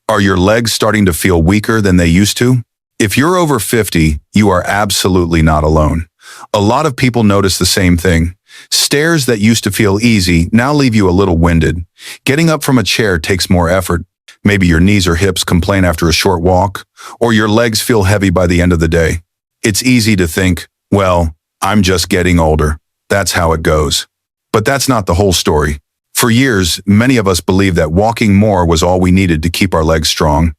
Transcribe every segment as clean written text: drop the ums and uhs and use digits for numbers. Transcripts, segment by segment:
Are your legs starting to feel weaker than they used to? If you're over 50, you are absolutely not alone. A lot of people notice the same thing. Stairs that used to feel easy now leave you a little winded. Getting up from a chair takes more effort. Maybe your knees or hips complain after a short walk, or your legs feel heavy by the end of the day. It's easy to think, well, I'm just getting older. That's how it goes. But that's not the whole story. For years, many of us believed that walking more was all we needed to keep our legs strong.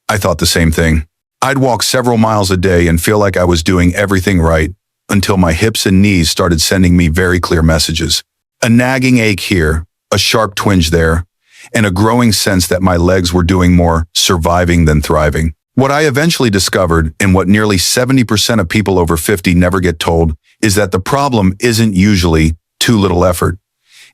I thought the same thing. I'd walk several miles a day and feel like I was doing everything right until my hips and knees started sending me very clear messages. A nagging ache here, a sharp twinge there, and a growing sense that my legs were doing more surviving than thriving. What I eventually discovered, and what nearly 70% of people over 50 never get told, is that the problem isn't usually too little effort.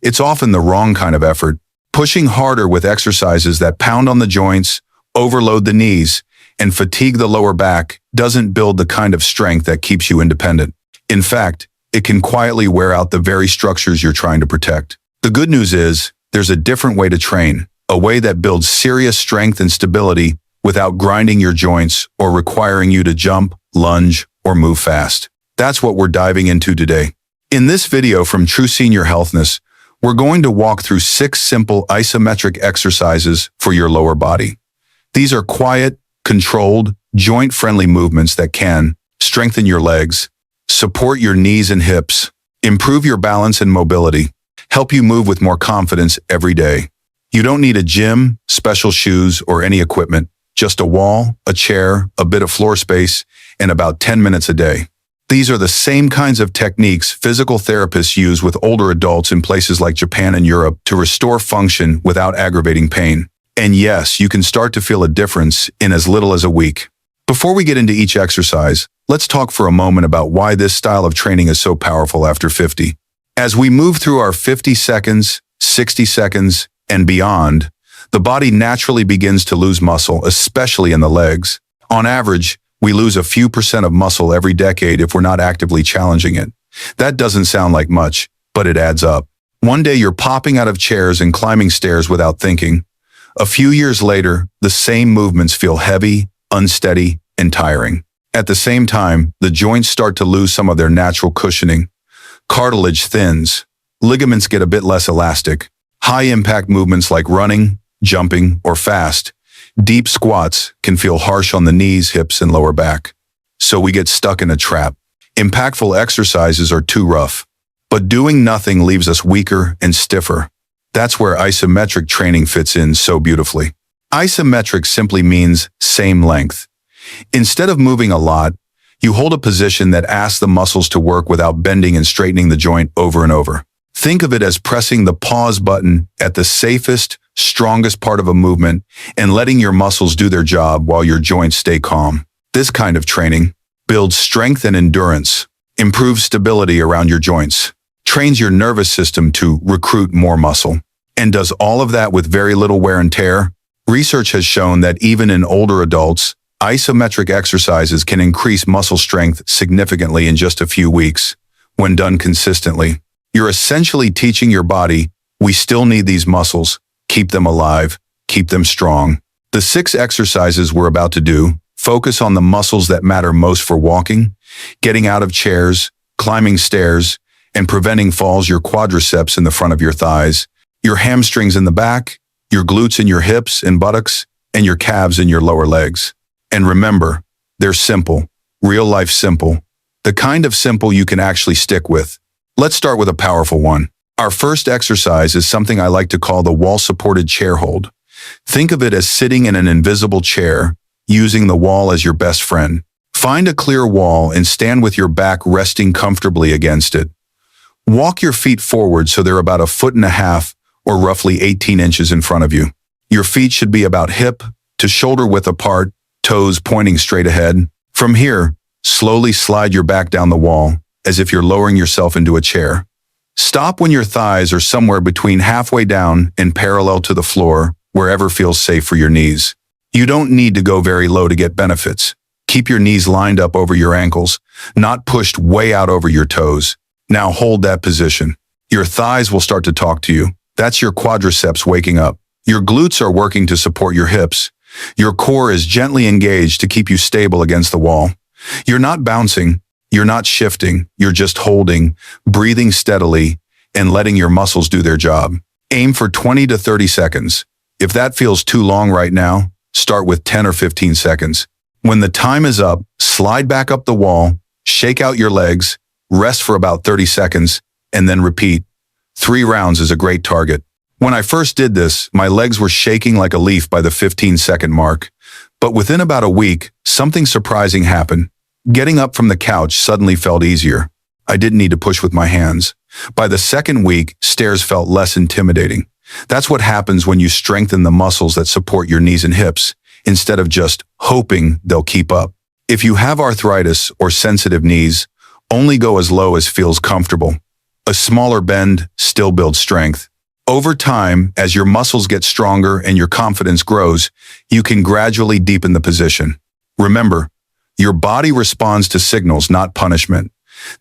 It's often the wrong kind of effort. Pushing harder with exercises that pound on the joints, overload the knees, and fatigue the lower back doesn't build the kind of strength that keeps you independent. In fact, it can quietly wear out the very structures you're trying to protect. The good news is, there's a different way to train, a way that builds serious strength and stability without grinding your joints or requiring you to jump, lunge, or move fast. That's what we're diving into today. In this video from True Senior Healthness, we're going to walk through 6 simple isometric exercises for your lower body. These are quiet, controlled, joint-friendly movements that can strengthen your legs, support your knees and hips, improve your balance and mobility, help you move with more confidence every day. You don't need a gym, special shoes, or any equipment, just a wall, a chair, a bit of floor space, and about 10 minutes a day. These are the same kinds of techniques physical therapists use with older adults in places like Japan and Europe to restore function without aggravating pain. And yes, you can start to feel a difference in as little as a week. Before we get into each exercise, let's talk for a moment about why this style of training is so powerful after 50. As we move through our 50 seconds, 60 seconds, and beyond, the body naturally begins to lose muscle, especially in the legs. On average, we lose a few % of muscle every decade if we're not actively challenging it. That doesn't sound like much, but it adds up. One day you're popping out of chairs and climbing stairs without thinking. A few years later, the same movements feel heavy, unsteady, and tiring. At the same time, the joints start to lose some of their natural cushioning. Cartilage thins. Ligaments get a bit less elastic. High-impact movements like running, jumping, or fast, deep squats can feel harsh on the knees, hips, and lower back. So we get stuck in a trap. Impactful exercises are too rough. But doing nothing leaves us weaker and stiffer. That's where isometric training fits in so beautifully. Isometric simply means same length. Instead of moving a lot, you hold a position that asks the muscles to work without bending and straightening the joint over and over. Think of it as pressing the pause button at the safest, strongest part of a movement and letting your muscles do their job while your joints stay calm. This kind of training builds strength and endurance, improves stability around your joints, trains your nervous system to recruit more muscle, and does all of that with very little wear and tear. Research has shown that even in older adults, isometric exercises can increase muscle strength significantly in just a few weeks. When done consistently, you're essentially teaching your body, we still need these muscles, keep them alive, keep them strong. The 6 exercises we're about to do focus on the muscles that matter most for walking, getting out of chairs, climbing stairs, and preventing falls. Your quadriceps in the front of your thighs, your hamstrings in the back, your glutes in your hips and buttocks, and your calves in your lower legs. And remember, they're simple, real life simple, the kind of simple you can actually stick with. Let's start with a powerful one. Our first exercise is something I like to call the wall-supported chair hold. Think of it as sitting in an invisible chair, using the wall as your best friend. Find a clear wall and stand with your back resting comfortably against it. Walk your feet forward so they're about 1.5 feet or roughly 18 inches in front of you. Your feet should be about hip to shoulder width apart, toes pointing straight ahead. From here, slowly slide your back down the wall, as if you're lowering yourself into a chair. Stop when your thighs are somewhere between halfway down and parallel to the floor, wherever feels safe for your knees. You don't need to go very low to get benefits. Keep your knees lined up over your ankles, not pushed way out over your toes. Now hold that position. Your thighs will start to talk to you. That's your quadriceps waking up. Your glutes are working to support your hips, Your core is gently engaged to keep you stable against the wall. You're not bouncing, you're not shifting, you're just holding, breathing steadily, and letting your muscles do their job. Aim for 20 to 30 seconds. If that feels too long right now, start with 10 or 15 seconds. When the time is up, slide back up the wall, shake out your legs, rest for about 30 seconds, and then repeat. 3 rounds is a great target. When I first did this, my legs were shaking like a leaf by the 15-second mark. But within about a week, something surprising happened. Getting up from the couch suddenly felt easier. I didn't need to push with my hands. By the second week, stairs felt less intimidating. That's what happens when you strengthen the muscles that support your knees and hips, instead of just hoping they'll keep up. If you have arthritis or sensitive knees, only go as low as feels comfortable. A smaller bend still builds strength. Over time, as your muscles get stronger and your confidence grows, you can gradually deepen the position. Remember, your body responds to signals, not punishment.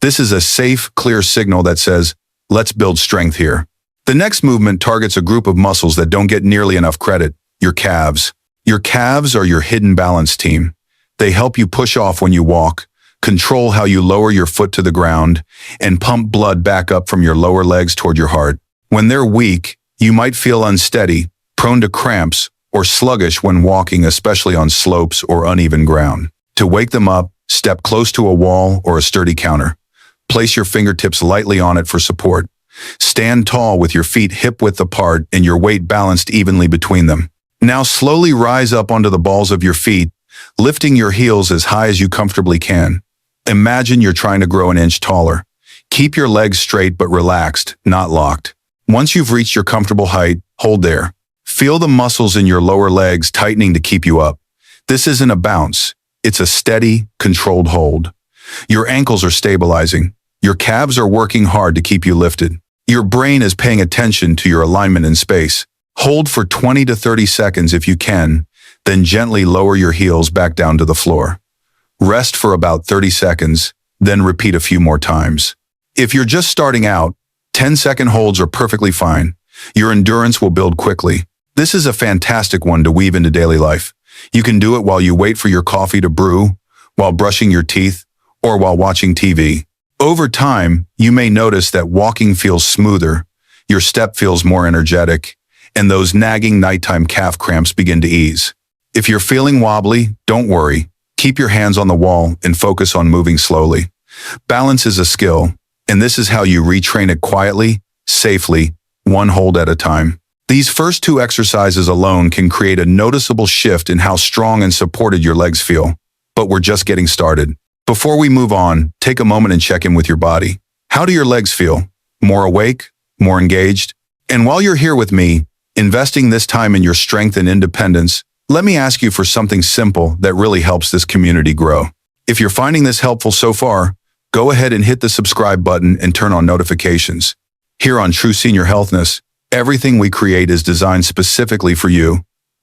This is a safe, clear signal that says, let's build strength here. The next movement targets a group of muscles that don't get nearly enough credit, your calves. Your calves are your hidden balance team. They help you push off when you walk, control how you lower your foot to the ground, and pump blood back up from your lower legs toward your heart. When they're weak, you might feel unsteady, prone to cramps, or sluggish when walking, especially on slopes or uneven ground. To wake them up, step close to a wall or a sturdy counter. Place your fingertips lightly on it for support. Stand tall with your feet hip-width apart and your weight balanced evenly between them. Now slowly rise up onto the balls of your feet, lifting your heels as high as you comfortably can. Imagine you're trying to grow an inch taller. Keep your legs straight but relaxed, not locked. Once you've reached your comfortable height, hold there. Feel the muscles in your lower legs tightening to keep you up. This isn't a bounce. It's a steady, controlled hold. Your ankles are stabilizing. Your calves are working hard to keep you lifted. Your brain is paying attention to your alignment in space. Hold for 20 to 30 seconds if you can, then gently lower your heels back down to the floor. Rest for about 30 seconds, then repeat a few more times. If you're just starting out, 10-second holds are perfectly fine. Your endurance will build quickly. This is a fantastic one to weave into daily life. You can do it while you wait for your coffee to brew, while brushing your teeth, or while watching TV. Over time, you may notice that walking feels smoother, your step feels more energetic, and those nagging nighttime calf cramps begin to ease. If you're feeling wobbly, don't worry. Keep your hands on the wall and focus on moving slowly. Balance is a skill, and this is how you retrain it quietly, safely, one hold at a time. These first 2 exercises alone can create a noticeable shift in how strong and supported your legs feel. But we're just getting started. Before we move on, take a moment and check in with your body. How do your legs feel? More awake? More engaged? And while you're here with me, investing this time in your strength and independence, let me ask you for something simple that really helps this community grow. If you're finding this helpful so far, go ahead and hit the subscribe button and turn on notifications. Here on True Senior Healthness, everything we create is designed specifically for you,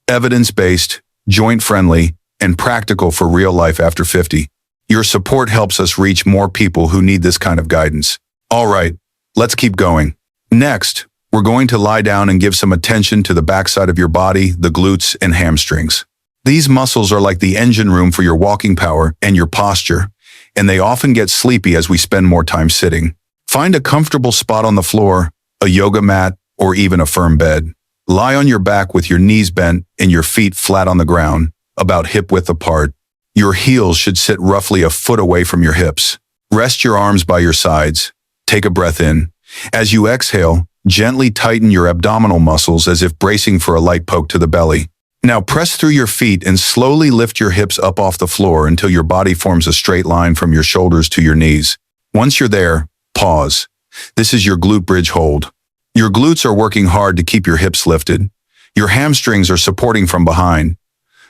evidence-based, joint-friendly, and practical for real life after 50. Your support helps us reach more people who need this kind of guidance. All right, let's keep going. Next, we're going to lie down and give some attention to the backside of your body, the glutes and hamstrings. These muscles are like the engine room for your walking power and your posture, and they often get sleepy as we spend more time sitting. Find a comfortable spot on the floor, a yoga mat, or even a firm bed. Lie on your back with your knees bent and your feet flat on the ground, about hip-width apart. Your heels should sit roughly a foot away from your hips. Rest your arms by your sides. Take a breath in. As you exhale, gently tighten your abdominal muscles as if bracing for a light poke to the belly. Now press through your feet and slowly lift your hips up off the floor until your body forms a straight line from your shoulders to your knees. Once you're there, pause. This is your glute bridge hold. Your glutes are working hard to keep your hips lifted. Your hamstrings are supporting from behind.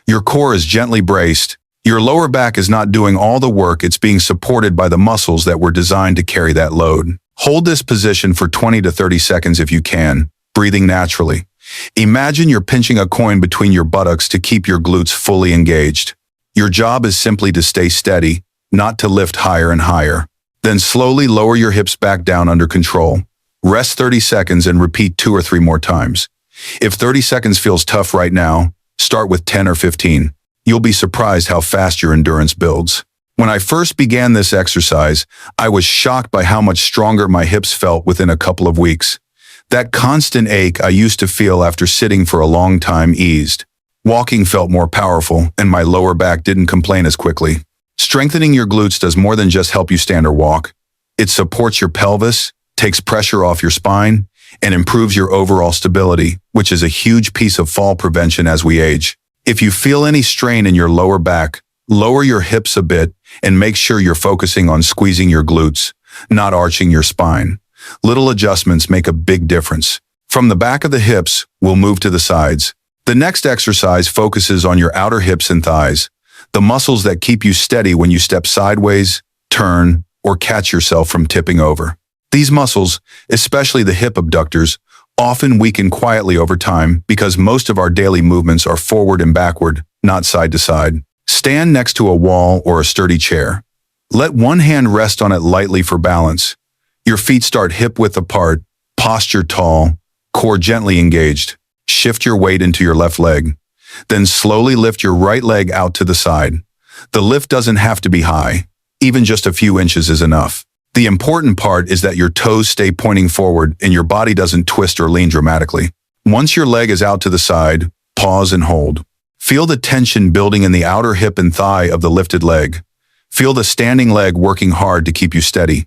Your core is gently braced. Your lower back is not doing all the work, it's being supported by the muscles that were designed to carry that load. Hold this position for 20 to 30 seconds if you can, breathing naturally. Imagine you're pinching a coin between your buttocks to keep your glutes fully engaged. Your job is simply to stay steady, not to lift higher and higher. Then slowly lower your hips back down under control. Rest 30 seconds and repeat 2 or 3 more times. If 30 seconds feels tough right now, Start with 10 or 15. You'll be surprised how fast your endurance builds. When I first began this exercise, I was shocked by how much stronger my hips felt within a couple of weeks. That constant ache I used to feel after sitting for a long time eased. Walking felt more powerful, and my lower back didn't complain as quickly. Strengthening your glutes does more than just help you stand or walk. It supports your pelvis, takes pressure off your spine, and improves your overall stability, which is a huge piece of fall prevention as we age. If you feel any strain in your lower back, lower your hips a bit and make sure you're focusing on squeezing your glutes, not arching your spine. Little adjustments make a big difference. From the back of the hips, we'll move to the sides. The next exercise focuses on your outer hips and thighs, the muscles that keep you steady when you step sideways, turn, or catch yourself from tipping over. These muscles, especially the hip abductors, often weaken quietly over time because most of our daily movements are forward and backward, not side to side. Stand next to a wall or a sturdy chair. Let one hand rest on it lightly for balance. Your feet start hip-width apart, posture tall, core gently engaged. Shift your weight into your left leg. Then slowly lift your right leg out to the side. The lift doesn't have to be high. Even just a few inches is enough. The important part is that your toes stay pointing forward and your body doesn't twist or lean dramatically. Once your leg is out to the side, pause and hold. Feel the tension building in the outer hip and thigh of the lifted leg. Feel the standing leg working hard to keep you steady.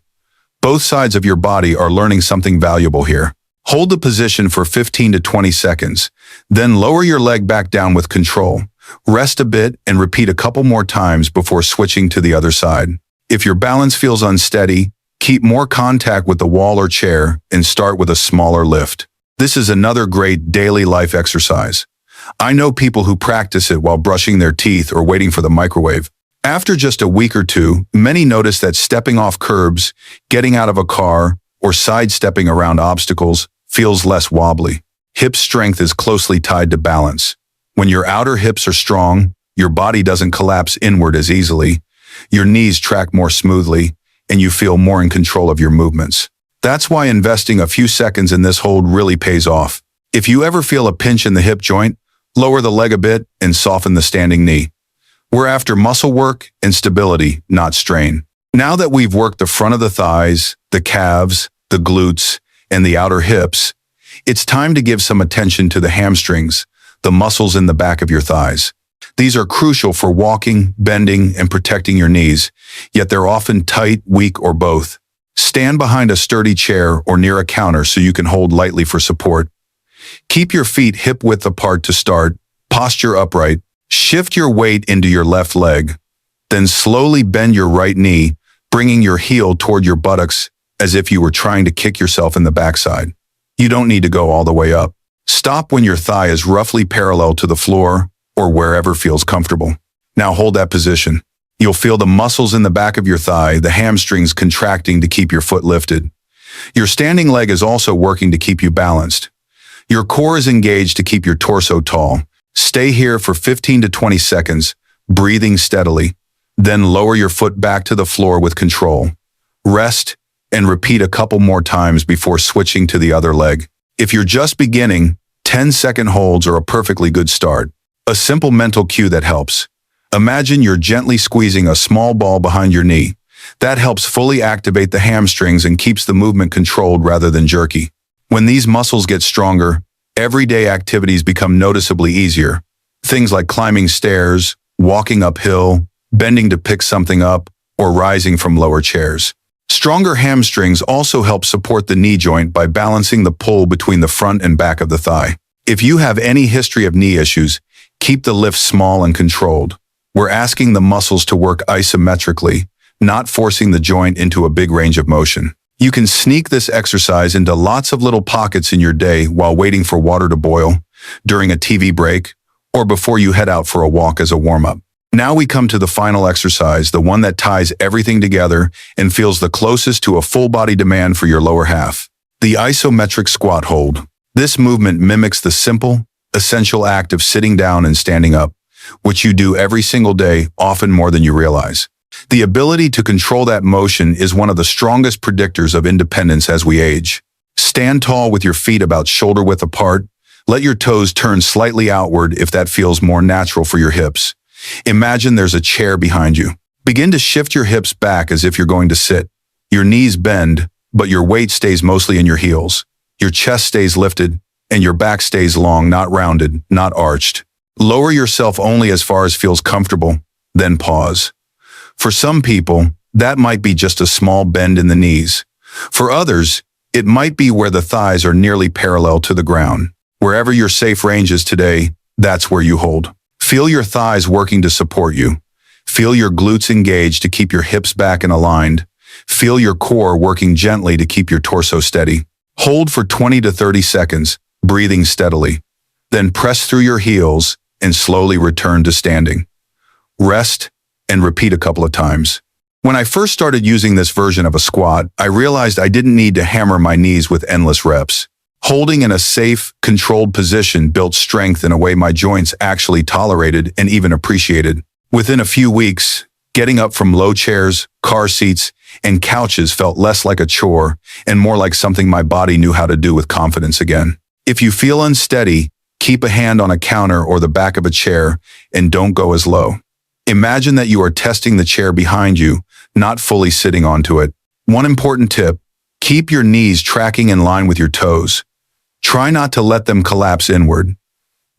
Both sides of your body are learning something valuable here. Hold the position for 15 to 20 seconds, then lower your leg back down with control. Rest a bit and repeat a couple more times before switching to the other side. If your balance feels unsteady, keep more contact with the wall or chair and start with a smaller lift. This is another great daily life exercise. I know people who practice it while brushing their teeth or waiting for the microwave. After just a week or two, many notice that stepping off curbs, getting out of a car, or sidestepping around obstacles feels less wobbly. Hip strength is closely tied to balance. When your outer hips are strong, your body doesn't collapse inward as easily, your knees track more smoothly, and you feel more in control of your movements. That's why investing a few seconds in this hold really pays off. If you ever feel a pinch in the hip joint, lower the leg a bit and soften the standing knee. We're after muscle work and stability, not strain. Now that we've worked the front of the thighs, the calves, the glutes, and the outer hips, it's time to give some attention to the hamstrings, the muscles in the back of your thighs. These are crucial for walking, bending, and protecting your knees, yet they're often tight, weak, or both. Stand behind a sturdy chair or near a counter so you can hold lightly for support. Keep your feet hip-width apart to start, posture upright, shift your weight into your left leg, then slowly bend your right knee, bringing your heel toward your buttocks as if you were trying to kick yourself in the backside. You don't need to go all the way up. Stop when your thigh is roughly parallel to the floor or wherever feels comfortable. Now hold that position. You'll feel the muscles in the back of your thigh, the hamstrings contracting to keep your foot lifted. Your standing leg is also working to keep you balanced. Your core is engaged to keep your torso tall. Stay here for 15 to 20 seconds, breathing steadily. Then lower your foot back to the floor with control. Rest and repeat a couple more times before switching to the other leg. If you're just beginning, 10-second holds are a perfectly good start. A simple mental cue that helps. Imagine you're gently squeezing a small ball behind your knee. That helps fully activate the hamstrings and keeps the movement controlled rather than jerky. When these muscles get stronger, everyday activities become noticeably easier. Things like climbing stairs, walking uphill, bending to pick something up, or rising from lower chairs. Stronger hamstrings also help support the knee joint by balancing the pull between the front and back of the thigh. If you have any history of knee issues, keep the lift small and controlled. We're asking the muscles to work isometrically, not forcing the joint into a big range of motion. You can sneak this exercise into lots of little pockets in your day while waiting for water to boil, during a TV break, or before you head out for a walk as a warm-up. Now we come to the final exercise, the one that ties everything together and feels the closest to a full-body demand for your lower half. The isometric squat hold. This movement mimics the simple, essential act of sitting down and standing up, which you do every single day, often more than you realize. The ability to control that motion is one of the strongest predictors of independence as we age. Stand tall with your feet about shoulder width apart, Let your toes turn slightly outward if that feels more natural for your hips. Imagine there's a chair behind you. Begin to shift your hips back as if you're going to sit. Your knees bend, but your weight stays mostly in your heels. Your chest stays lifted, and your back stays long, not rounded, not arched. Lower yourself only as far as feels comfortable, then pause. For some people, that might be just a small bend in the knees. For others, it might be where the thighs are nearly parallel to the ground. Wherever your safe range is today, that's where you hold. Feel your thighs working to support you. Feel your glutes engaged to keep your hips back and aligned. Feel your core working gently to keep your torso steady. Hold for 20 to 30 seconds, breathing steadily. Then press through your heels and slowly return to standing. Rest and repeat a couple of times. When I first started using this version of a squat, I realized I didn't need to hammer my knees with endless reps. Holding in a safe, controlled position built strength in a way my joints actually tolerated and even appreciated. Within a few weeks, getting up from low chairs, car seats, and couches felt less like a chore and more like something my body knew how to do with confidence again. If you feel unsteady, keep a hand on a counter or the back of a chair and don't go as low. Imagine that you are testing the chair behind you, not fully sitting onto it. One important tip, keep your knees tracking in line with your toes. Try not to let them collapse inward.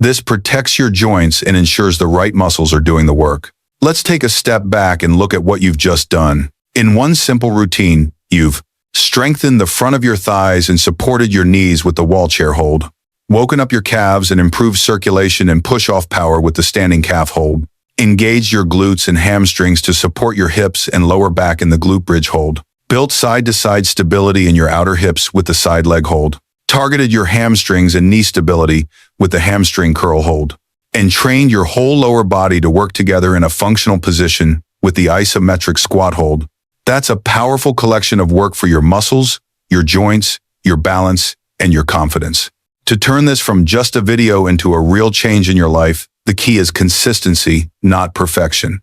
This protects your joints and ensures the right muscles are doing the work. Let's take a step back and look at what you've just done. In one simple routine, you've strengthened the front of your thighs and supported your knees with the wall chair hold, woken up your calves and improved circulation and push-off power with the standing calf hold, engaged your glutes and hamstrings to support your hips and lower back in the glute bridge hold, built side-to-side stability in your outer hips with the side leg hold, targeted your hamstrings and knee stability with the hamstring curl hold, and trained your whole lower body to work together in a functional position with the isometric squat hold. That's a powerful collection of work for your muscles, your joints, your balance, and your confidence. To turn this from just a video into a real change in your life, the key is consistency, not perfection.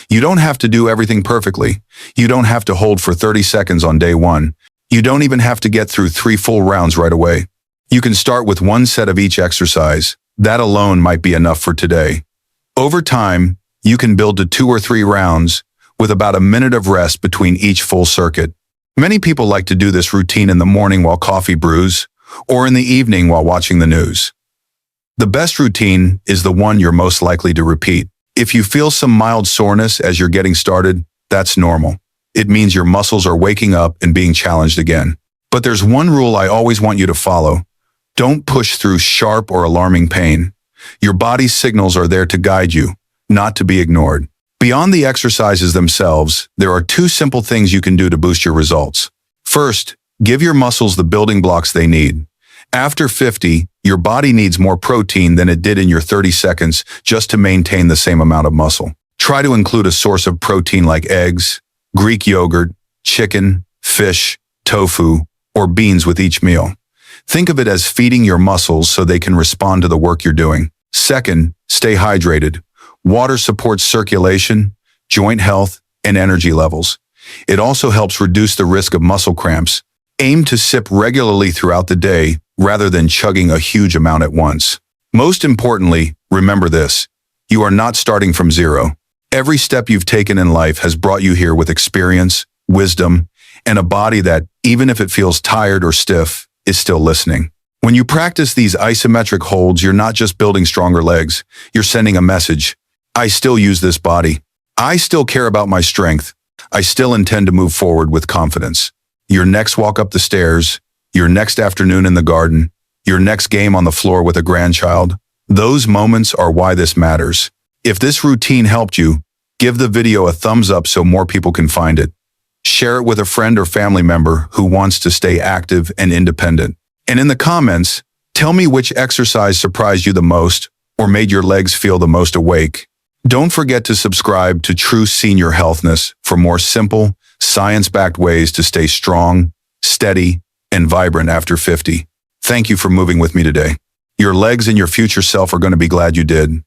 You don't have to do everything perfectly. You don't have to hold for 30 seconds on day one. You don't even have to get through 3 full rounds right away. You can start with 1 set of each exercise. That alone might be enough for today. Over time, you can build to 2 or 3 rounds with about a minute of rest between each full circuit. Many people like to do this routine in the morning while coffee brews or in the evening while watching the news. The best routine is the one you're most likely to repeat. If you feel some mild soreness as you're getting started, that's normal. It means your muscles are waking up and being challenged again. But there's one rule I always want you to follow. Don't push through sharp or alarming pain. Your body's signals are there to guide you, not to be ignored. Beyond the exercises themselves, there are 2 simple things you can do to boost your results. First, give your muscles the building blocks they need. After 50, your body needs more protein than it did in your 30 seconds just to maintain the same amount of muscle. Try to include a source of protein like eggs, Greek yogurt, chicken, fish, tofu, or beans with each meal. Think of it as feeding your muscles so they can respond to the work you're doing. Second, stay hydrated. Water supports circulation, joint health, and energy levels. It also helps reduce the risk of muscle cramps. Aim to sip regularly throughout the day rather than chugging a huge amount at once. Most importantly, remember this. You are not starting from zero. Every step you've taken in life has brought you here with experience, wisdom, and a body that, even if it feels tired or stiff, is still listening. When you practice these isometric holds, you're not just building stronger legs. You're sending a message. I still use this body. I still care about my strength. I still intend to move forward with confidence. Your next walk up the stairs, your next afternoon in the garden, your next game on the floor with a grandchild, those moments are why this matters. If this routine helped you, give the video a thumbs up so more people can find it. Share it with a friend or family member who wants to stay active and independent. And in the comments, tell me which exercise surprised you the most or made your legs feel the most awake. Don't forget to subscribe to True Senior Healthness for more simple, science-backed ways to stay strong, steady, and vibrant after 50. Thank you for moving with me today. Your legs and your future self are going to be glad you did.